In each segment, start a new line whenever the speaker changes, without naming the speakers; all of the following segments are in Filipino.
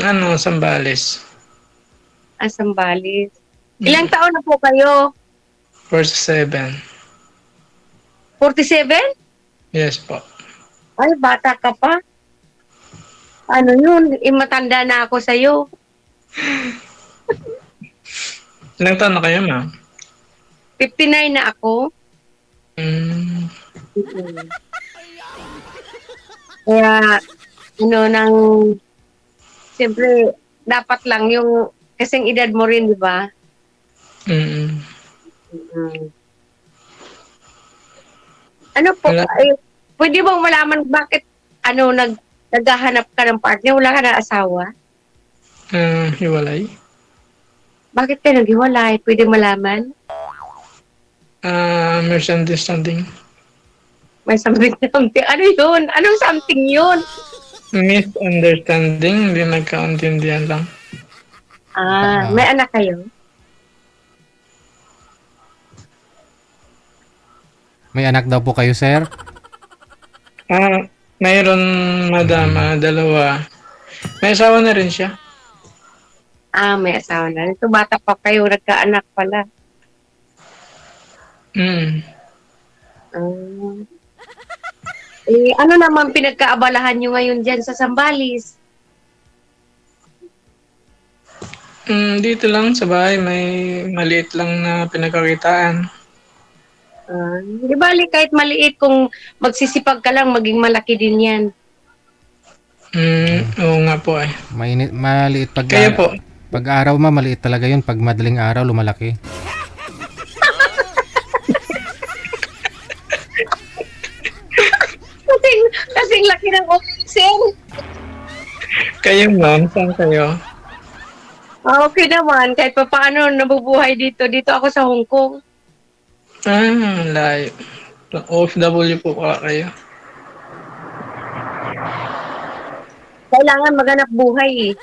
Ano, Sambales.
Sambales. Ilang
Mm,
taon na po kayo?
47.
47?
Yes po.
Ay, bata ka pa. Ano yun? Matanda na ako sa'yo.
Ilang taon na kayo, ma'am?
59 na ako.
Hmm,
Mm. Kaya, nang, siyempre, dapat lang yung, kasing edad mo rin, di ba?
mm.
Mm. Ano po,
Wala,
pwede bang malaman bakit, naghahanap ka ng partner? Wala ka na asawa?
hiwalay.
Bakit ka naghiwalay? Pwede malaman?
Misunderstanding.
May something something. Ano yun? Anong something yun?
Misunderstanding, hindi nagkauntindihan lang.
May
Oo.
anak kayo?
May anak daw po kayo, sir?
Ah, mayroon, madam,
Mm.
dalawa. May asawa na rin siya.
May asawa na. Ito bata pa kayo, nagkaanak pala.
Mm.
Ah. Ano naman pinagkaabalahan nyo ngayon dyan sa Sambales?
Dito lang sa bahay, may maliit lang na pinagkakitaan.
Di bali kahit maliit, kung magsisipag ka lang, maging malaki din yan.
Oo nga po eh.
Mainit, maliit
Kayo po?
pag araw maliit talaga yun. Pag madaling araw, lumalaki.
Kasing, kasing laki ng oxen.
Kayo ma'am, saan kayo?
Okay naman, kahit pa paano nabubuhay dito. Dito ako sa Hong Kong.
Layo. OFW po pala kayo.
Kailangan maghanap buhay eh.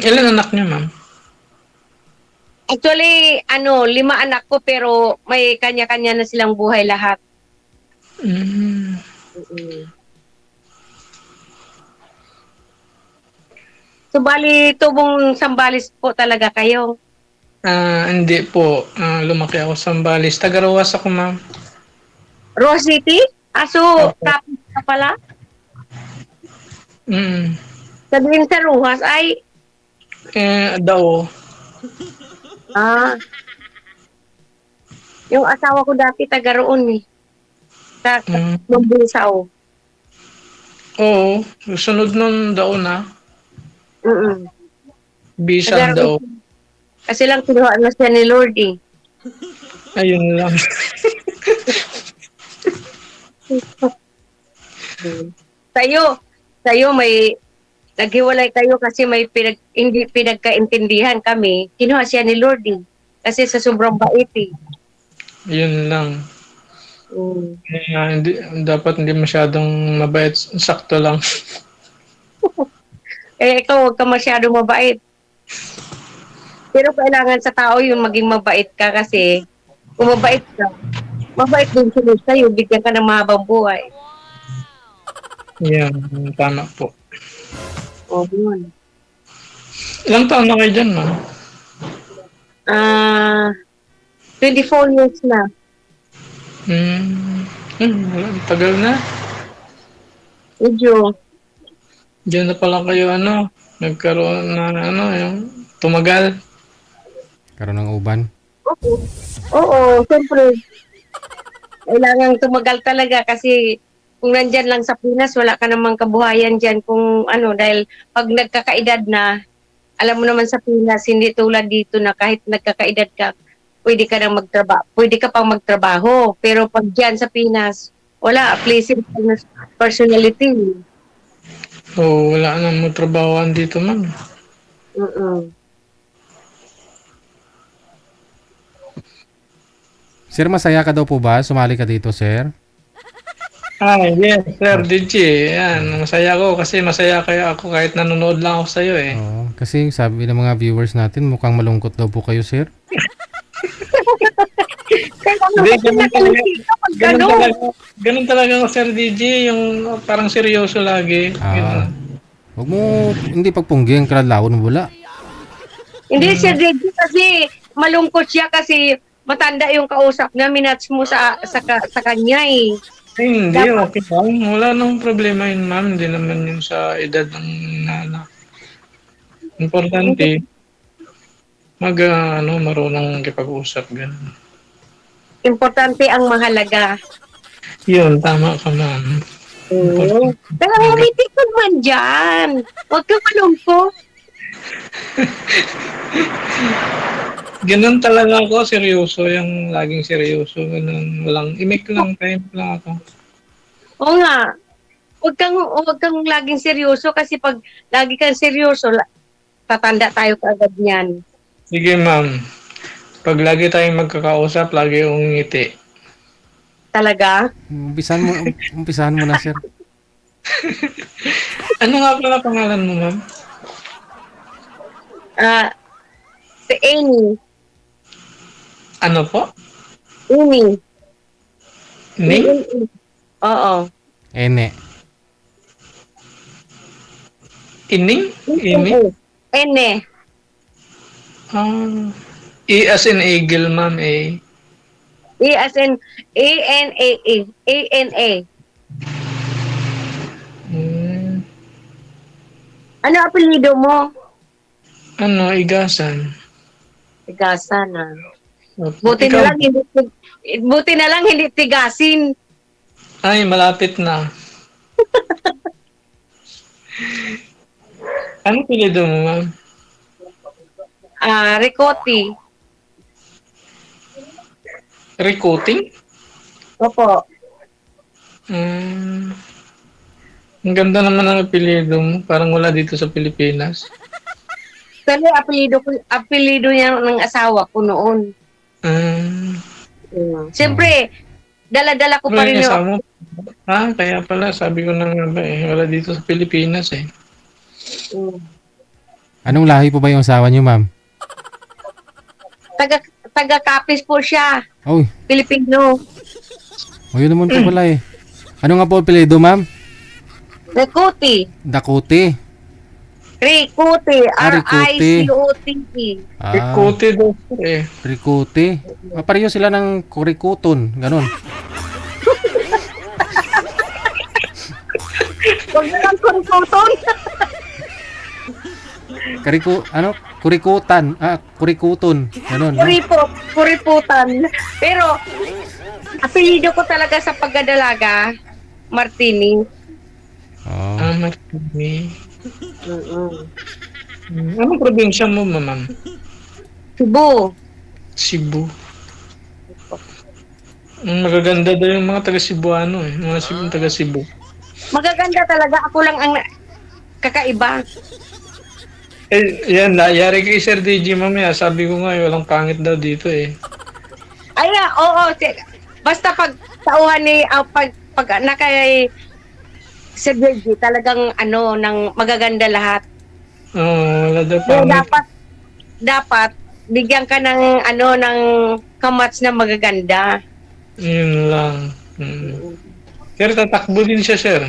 Ilan anak niyo ma'am?
Actually, 5 anak ko pero may kanya-kanya na silang buhay lahat.
Mm,
Mm. So, bali, tubong Sambales po talaga kayo.
hindi po. Lumaki ako sa Sambales. Tagarawas ako ma'am.
Roa City? So,
Opo.
kapit ka pala.
Mm,
Sabihin sa Ruhas ay,
Dao.
ah, yung asawa ko dati taga roon eh. Sa
Mm,
Mambusaw.
oo. Sunod nun Dao na.
Mm. Taga
Bisan
roon.
Dao.
Kasi lang kinuha na siya ni Lord eh.
Ayun lang.
Sa'yo, sa'yo may naghiwalay kayo kasi may hindi pinagkaintindihan kami. Kinuha siya ni Lord eh. Kasi sa sobrang bait eh.
Yun lang.
Mm.
Hindi, dapat hindi masyadong mabait. Sakto lang.
Ikaw huwag ka masyado mabait. Pero kailangan sa tao yung maging mabait ka kasi kung mabait ka, mabait din sila sa'yo, bigyan ka ng mahabang buhay.
Yan, tama po.
O, yun.
Ilang taon na kayo dyan, ma'am?
Ah, 24 years na.
Wala, tagal na.
Medyo,
Diyan na pala kayo, nagkaroon na, yung tumagal.
Karoon ng uban.
oo. Oo, siyempre, kailangan tumagal talaga kasi kung nandyan lang sa Pinas, wala ka namang kabuhayan dyan kung dahil pag nagkakaedad na, alam mo naman sa Pinas, hindi tulad dito na kahit nagkakaedad ka, pwede ka pang magtrabaho. Pero pag dyan sa Pinas, wala, pleasing personality.
So, wala nang mo trabahoan dito, ma'am.
Mm-mm.
Sir, masaya ka daw po ba? Sumali ka dito, sir?
Yes, Sir DJ. Yan, masaya ko kasi masaya kayo ako kahit nanonood lang ako sa'yo eh.
Oo. Kasi sabi ng mga viewers natin, mukhang malungkot daw po kayo, sir.
Kaya
Hindi,
naman
ganun talaga.
pag
Ganun talaga. Ganun talaga ako, Sir DJ. Yung parang seryoso lagi.
Ah.
Ganun.
Huwag mo, hindi pagpunggi ang kaladlawon mo wala.
Hindi, Sir Reggie, kasi malungkot siya kasi matanda yung kausap niya, minats mo sa kanya eh.
Ay, hindi,
Dapat,
okay lang. Wala namang problema yun, ma'am. Hindi naman yun sa edad ng nana. Importante, marunong kipag-usap, gano'n.
importante ang mahalaga.
Yun, tama ka, ma'am.
Oo.
Importante.
Pero ngumiti ka man dyan. Huwag kang malungkot.
Ganun talaga ako, seryoso. Yung laging seryoso. Ganun, walang, imik lang, time lang ako.
Oo nga. Huwag kang laging seryoso kasi pag lagi kang seryoso, tatanda tayo kaagad niyan.
Sige, ma'am. Pag lagi tayong magkakausap, lagi yung ngiti.
Talaga.
Umpisahan mo na, sir.
Ano nga pala pangalan mo, ma'am?
Si Amy.
Ano po?
Amy.
Ning?
Oo.
Ene.
Ining? Imi?
Ene.
E as in eagle, ma'am, eh.
E as in A-N-A-A. A-N-A.
Hmm,
Ano apelyido mo?
Igasan.
Tigasan ah.
Opo. Ikaw,
Buti na lang hindi tigasin.
ay, malapit na. Ano pilido mo, ma'am?
Ricotti.
Recruiting?
Opo.
Hmm, ang ganda naman ng apelido mo. Parang wala dito sa Pilipinas.
Kasi apelyido niya ng asawa ko noon.
Hmm,
Siyempre, dala-dala ko pa
wala
rin
yung
yung
asawa mo. Kaya pala, sabi ko na nga ba eh. Wala dito sa Pilipinas eh.
mm,
Anong lahi po ba yung asawa niyo, ma'am?
taga-Capiz po siya.
Oy,
Pilipino.
yun naman po pala eh. Ano nga po apelyido, ma'am?
Ricotti.
Dakote.
Ricotti.
Ricotti.
R-I-C-O-T-E.
Recruited daw po eh.
Ricote. Pareho sila ng kurikuton. Ganon.
Huwag na lang kurikuton.
Kurikutan. Kurikuton. Ganon. No?
Kuriputan. Pero, apelyido ko talaga sa pagdadalaga, Martini.
Oh.
Martini. Anong probinsya mo, ma'am?
Cebu.
Cebu. Magaganda daw yung mga taga Cebuano eh. Mga taga Cebu.
Magaganda talaga. Ako lang ang kakaiba.
Eh, yan, yari kay Sir DJ mamaya. Sabi ko nga, walang pangit daw dito eh.
Ay, oo. Basta pag tauhan ni, pag nakay Sir Virgie, talagang ng magaganda lahat.
Wala daw
So,
pangit.
dapat, bigyan ka ng kamats na magaganda.
Yun lang. Sir, tatakbo din siya, sir.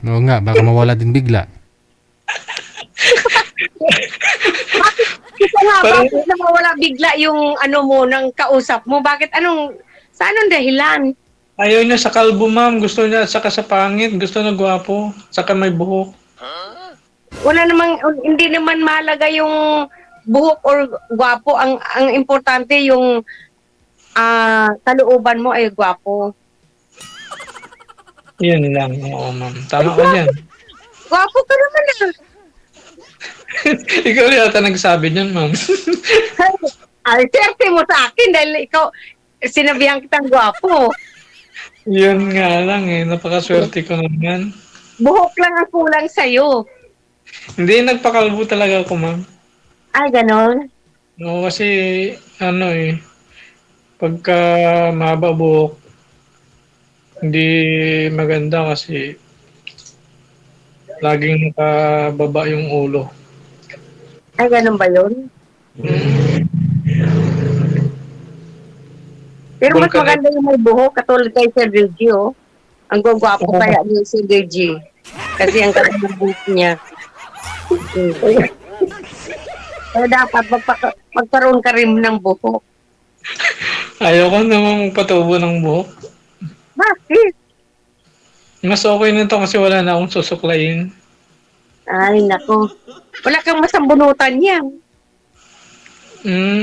Oo nga, baka mawala din bigla.
Kasi nga,
Parang-
bakit nawawala bigla yung mo, ng kausap mo? Bakit sa anong dahilan?
Ayaw niya sa kalbo, ma'am. Gusto niya saka sa pangit. Gusto na gwapo. Saka may buhok.
Hindi naman mahalaga yung buhok or gwapo. Ang importante yung kalooban mo ay gwapo.
Yun lang. Oo, ma'am. Tama ka dyan.
Gwapo ka naman ah.
Ikaw yata nagsabi niyan, ma'am.
Ay, swerte mo sa akin dahil ikaw, sinabihan kitang gwapo.
Yun nga lang eh. Napakaswerte ko naman.
Buhok lang ang kulang sa'yo.
Hindi, nagpakalbo talaga ako, ma'am.
Ay, ganon.
Oo, kasi pagka mahaba buhok, hindi maganda kasi laging nakababa yung ulo.
Ay, ganon ba yun? Pero mas
Volcanic.
maganda yung may buhok katulad kay Sir Virgil. Ang gwapo kaya ni si Deji. Kasi ang ganda ng buhok niya. So, dapat magkaroon ka rin ng buhok.
Ayoko namang patubo ng buhok.
Bakit?
Mas okay na to kasi wala na akong susuklayin.
Ay, nako. Wala kang masambunutan yan.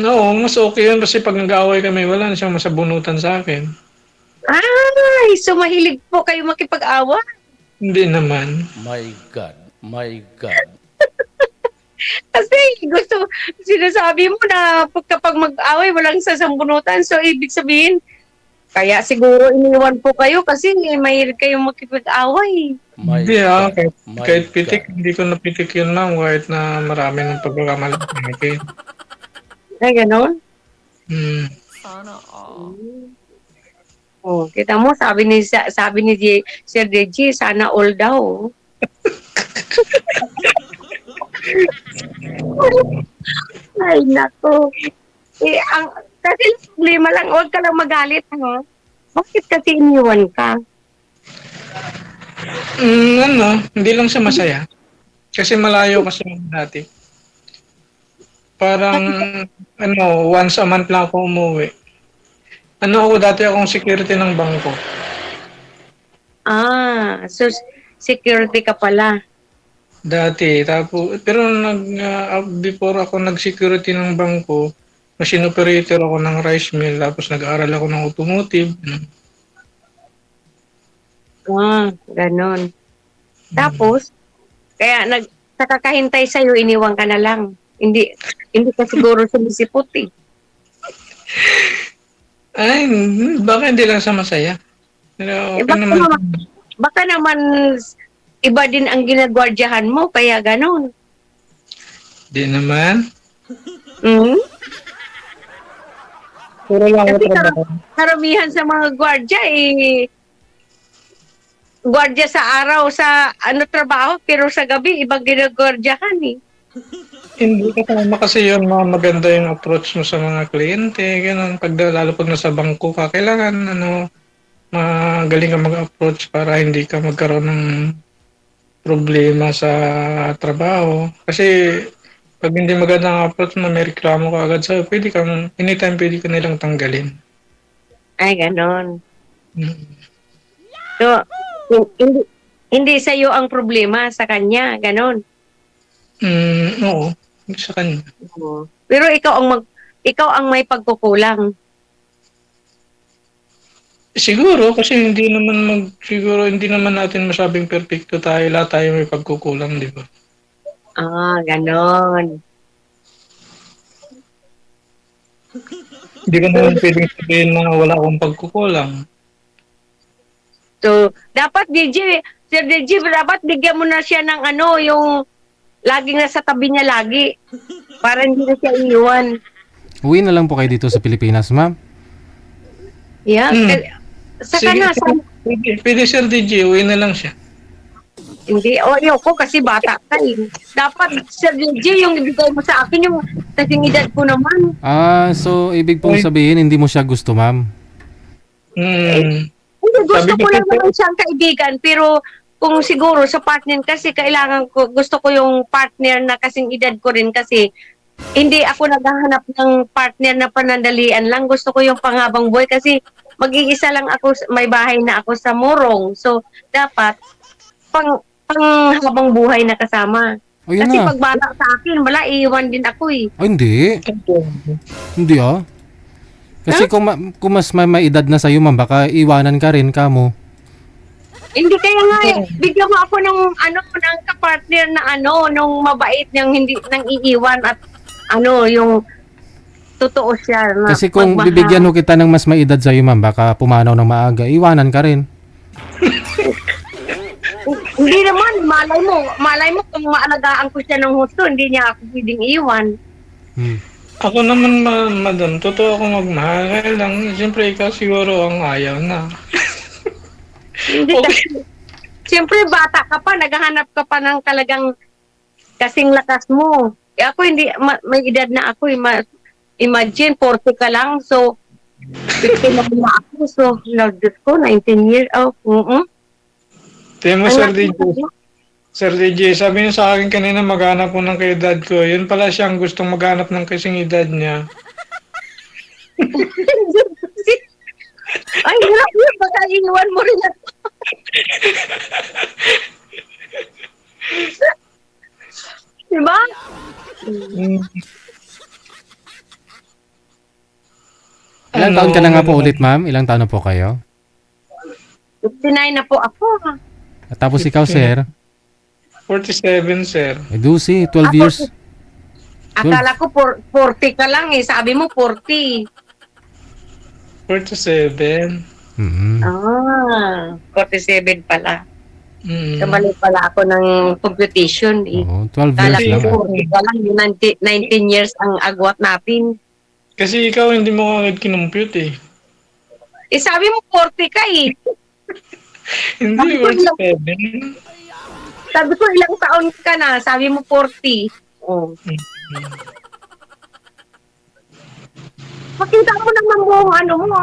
Oo, mas okay yun kasi pag nag-aaway kami, wala na siyang masabunutan sa akin.
Ay, so mahilig po kayo makipag-awa.
Hindi naman.
My God, my God.
Kasi gusto, sinasabi mo na kapag mag-away, walang sasambunutan. So, ibig sabihin, kaya siguro iniwan po kayo kasi mahilig kayong makipag-away.
My
Hindi
God,
kahit
my
pitik,
God.
hindi ko napitik yun ma'am, kahit na marami ng pagkakamali sa akin.
Ay, ganon.
Hmm.
Oh, kita mo, sabi ni Sir Deji, sana all daw. Ay, nako. Kasi problema lang, huwag ka lang magalit, ha? Bakit kasi iniwan ka?
Hindi lang siya masaya. Kasi malayo kasi dati. Parang, once a month lang ako umuwi. Dati akong security ng bangko.
So security ka pala.
Dati, pero before ako nag-security ng bangko, machine operator ako ng rice mill, tapos nag-aaral ako ng automotive.
Ganon. Tapos, kaya sa kakahintay sa'yo, iniwan ka na lang. Hindi ka siguro sumisipot eh.
Ay, baka hindi lang sa masaya. Pero okay naman.
Baka naman iba din ang ginagwardyahan mo, kaya ganon.
Di naman.
Mm-hmm.
Puro lang ako
Kasi
trabaho.
karamihan sa mga gwardya gwardya sa araw sa trabaho, pero sa gabi ibang ginagwardyahan eh.
Hindi kasama kasi yun, maganda yung approach mo sa mga kliyente, ganun. Lalo pag nasa bangko ka, kailangan magaling ka mag-approach para hindi ka magkaroon ng problema sa trabaho. Kasi pag hindi maganda ang approach mo, may reklamo ka agad sa'yo, anytime pwede ka nilang tanggalin.
Ay, ganon.
Hmm.
So, hindi sa'yo ang problema, sa kanya, ganon.
Oo, sa kanya.
Pero ikaw ang may pagkukulang.
Siguro kasi siguro hindi naman natin masabing perfecto tayo, lahat tayo may pagkukulang, di ba?
Ganon.
Hindi ka naman pwedeng sabihin na wala akong pagkukulang.
So, dapat Sir DJ, dapat bigyan mo na siya ng yung laging nasa tabi niya lagi. Para hindi na siya iiwan.
Uwi na lang po kayo dito sa Pilipinas, ma'am.
Yeah. Saka na.
Pwede Sir DJ, uwi na lang siya.
Hindi. Ayoko kasi bata ka eh. Dapat, Sir DJ, yung ibigay mo sa akin, yung kasing edad ko naman.
So ibig pong sabihin, hindi mo siya gusto, ma'am?
Hindi, gusto ko lang naman siyang kaibigan, pero kung siguro sa partner kasi gusto ko yung partner na kasing edad ko rin kasi hindi ako naghahanap ng partner na panandalian lang. Gusto ko yung panghabang buhay kasi mag-iisa lang ako, may bahay na ako sa Morong. So, dapat panghabang buhay na kasama. Kasi pag bata sa akin, wala, iiwan din ako eh.
Hindi. Hindi Kasi kung mas may edad na sa'yo, ma'am, baka iwanan ka rin kamo.
Hindi kaya nga bigyan mo ako ng kapartner na nung mabait niyang hindi nang iiwan at yung totoo siya. Na
Kasi kung bibigyan mo kita ng mas may edad sa'yo, ma'am, baka pumanaw ng maaga, iwanan ka rin.
Hindi naman, malay mo kung maalagaan ko siya ng husto, hindi niya ako pwedeng iwan.
Ako naman, madam, totoo ako magmahal. Kaya lang, siyempre ikaw siguro ang ayaw na.
Hindi kasi, siyempre bata ka pa, naghahanap ka pa ng talagang kasing lakas mo. Ako hindi, may edad na ako. Imagine, 40 ka lang. So, 50 na ako. So, Lord Diyos ko, 19 years old.
Tingnan mo,
Ang
Sir
laki
DJ. Sir DJ, sabi niya sa akin kanina maghanap ko ng kaedad ko. Yun pala siyang gustong maghanap ng kasing edad niya.
Ay, hirap yun. Baka iwan mo rin ako. Diba?
Mm.
Ilang taon ka na nga po ulit, ma'am? Ilang taon na po kayo?
59 na po ako.
At tapos ikaw, sir?
47, sir.
Dusi, 12
Ako,
years.
Akala ko 40 ka lang eh. Sabi mo 40.
47.
Mm-hmm.
47 pala.
Mm.
Kamali pala ako ng computation eh.
Oo, 12
Kala
years lang.
ko 40 ka lang. 19 years ang agwat natin.
Kasi ikaw hindi mo agad kinumpute eh.
Eh sabi mo 40 ka eh.
Hindi, 47.
Sabi ko ilang taon ka na. Sabi mo 40. Oh. Pakita mo naman buong ano mo.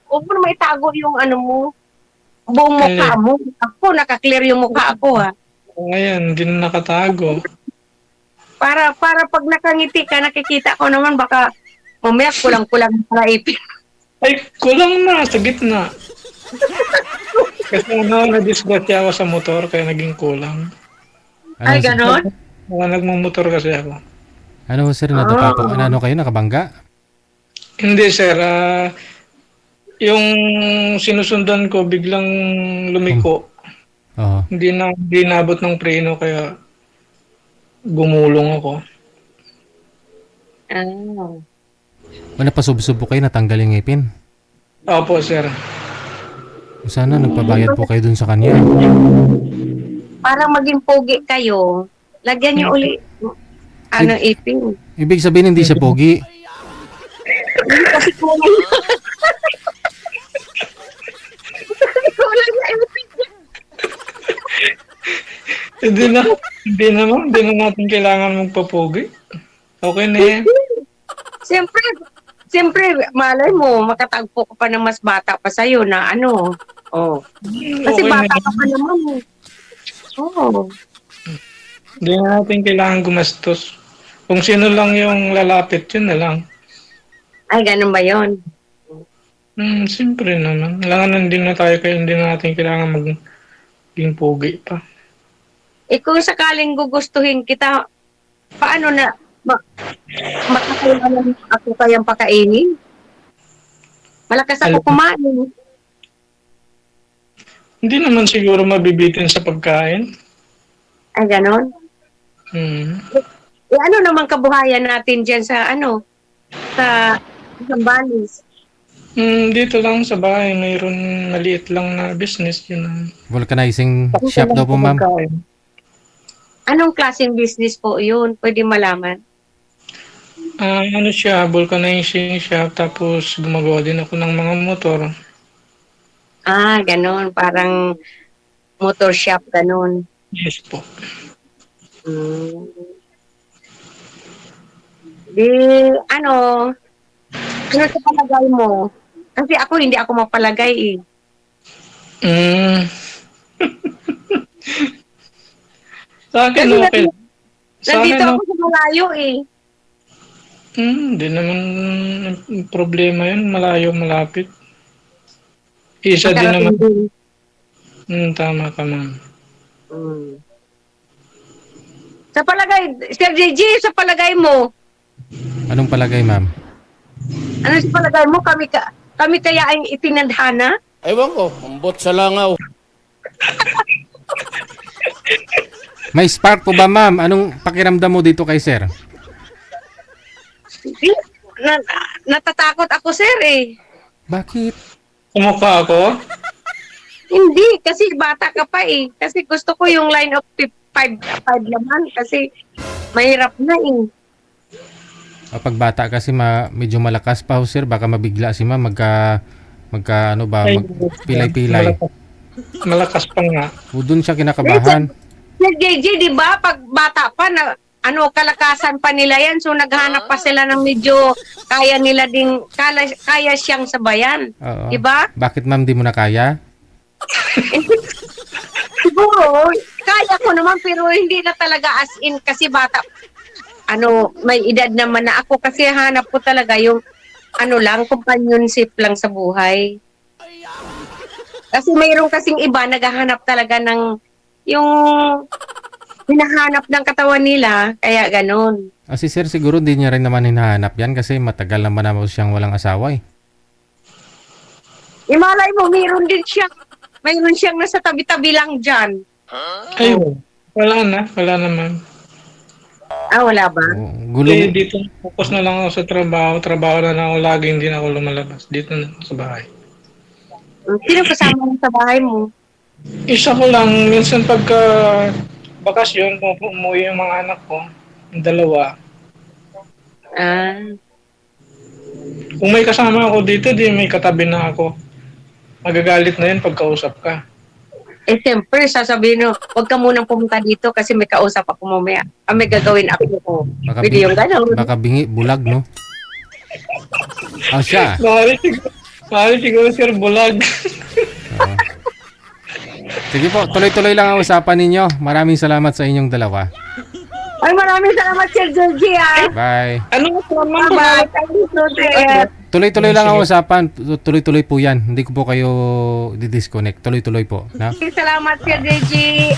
Huwag mo na maitago yung ano mo. Buong mukha mo. Ako, nakaklear yung mukha ko ha.
Ngayon, hindi na nakatago.
Para pag nakangiti ka, nakikita ko naman baka mamaya kulang-kulang para ipin.
Ay, kulang na, sa gitna. Kasi na-disgrasya ako sa motor, kaya naging kulang.
Ay, ganon?
Nagmumotor kasi ako.
Ano, sir, nadapa po? Ano kayo, nakabangga?
Hindi, sir. Yung sinusundan ko, biglang lumiko.
Oo.
Hindi naabot ng preno, kaya gumulong ako.
Wala pa sub-sub po kayo, natanggal yung ngipin.
Opo, sir.
Sana nagpabayad po kayo dun sa kanya.
Para maging pogi kayo, lagyan niyo uli ipin.
Ibig sabihin, hindi siya pogi.
Kasi kulang. Kulang na ipin.
Hindi na natin kailangan magpapogi. Okay na yan.
Siyempre, malay mo, makatagpo ka pa ng mas bata pa sa'yo na ano. Oh. Kasi
Okay
bata
na
ka pa naman eh. Oo.
Hindi na natin kailangan gumastos. Kung sino lang yung lalapit, yun na lang.
Ay, ganun ba yun?
Siyempre naman. Kailangan din na tayo, kaya hindi na natin kailangan maging pogi pa.
Eh kung sakaling gugustuhin kita, paano na makakailangan ako kayang pakainin? Malakas ako kumain.
Hindi naman siguro mabibitin sa pagkain.
Ay, ganon? Eh ano naman kabuhayan natin dyan sa sa Zambales?
Dito lang sa bahay, mayroon maliit lang na business. Yun ang
Vulcanizing shop daw po, ma'am.
pagkain.
Anong klaseng business po yun? Pwede malaman?
Ano siya, vulcanizing shop, tapos gumagawa din ako ng mga motor.
Ah, ganon. Parang motor shop, ganon.
Yes po.
Di, ano sa palagay mo? Kasi hindi ako mapalagay eh.
Sa akin,
Kasi
okay. Sa
Nandito
akin,
ako sa malayo eh.
hindi naman problema yun. Malayo, malapit. Isa din naman.
Makarating din.
Tama ka, ma'am.
Sa palagay, Sir JJ, sa palagay mo,
Anong palagay, ma'am?
ano sa palagay mo, kami kaya ang itinadhana?
Ewan ko, umbot sa langaw.
May spark po ba, ma'am? Anong pakiramdam mo dito kay sir?
Natatakot ako, sir eh.
Bakit?
Kumukha ako?
Hindi, kasi bata ka pa eh. Kasi gusto ko yung line of 5 naman kasi mahirap na eh.
Kapag bata kasi medyo malakas pa ho, sir. Baka mabigla si ma'am. Pilay-pilay.
Malakas pa nga.
O doon siya kinakabahan.
Sir JJ, di ba, pag bata pa, kalakasan pa nila yan. So, naghanap pa sila ng medyo kaya nila kaya siyang sabayan.
Oo.
Di ba?
Bakit, ma'am, di mo na kaya?
siguro, kaya ko naman pero hindi na talaga as in kasi bata. May edad naman na ako kasi hanap ko talaga yung companionship lang sa buhay. Kasi mayroon kasing iba naghahanap talaga ng yung hinahanap ng katawan nila, kaya ganun.
Si sir siguro hindi niya rin naman hinahanap yan kasi matagal naman naman siyang walang asawa eh.
Imalay mo, mayroon siyang nasa tabi-tabi lang dyan.
Ayun. Wala naman.
Wala ba?
Eh, dito focus na lang ako sa trabaho. Trabaho na lang ako lagi, hindi na ako lumalabas. Dito na sa bahay.
Sino kasama mo sa bahay mo?
Isa ko lang, minsan pagka bakasyon, umuwi yung mga anak ko, yung dalawa. Kung may kasama ako dito, di may katabi na ako. Magagalit na yun pagkausap ka.
Siyempre, sasabihin mo, huwag ka munang pumunta dito kasi may kausap ako mamaya. May gagawin ako ko. Pwede yung gano'n.
Baka bingi, bulag, no? Siya.
Mahal siguro sir, bulag.
Sige po, tuloy-tuloy lang ang usapan ninyo. Maraming salamat sa inyong dalawa.
Ay, maraming salamat, Sir Georgie,
Bye.
Ano po naman?
Bye-bye. Thank you, Sir.
Tuloy-tuloy lang ang usapan. Tuloy-tuloy po yan. Hindi ko po kayo di-disconnect. Tuloy-tuloy po. Na?
Salamat, Sir Georgie.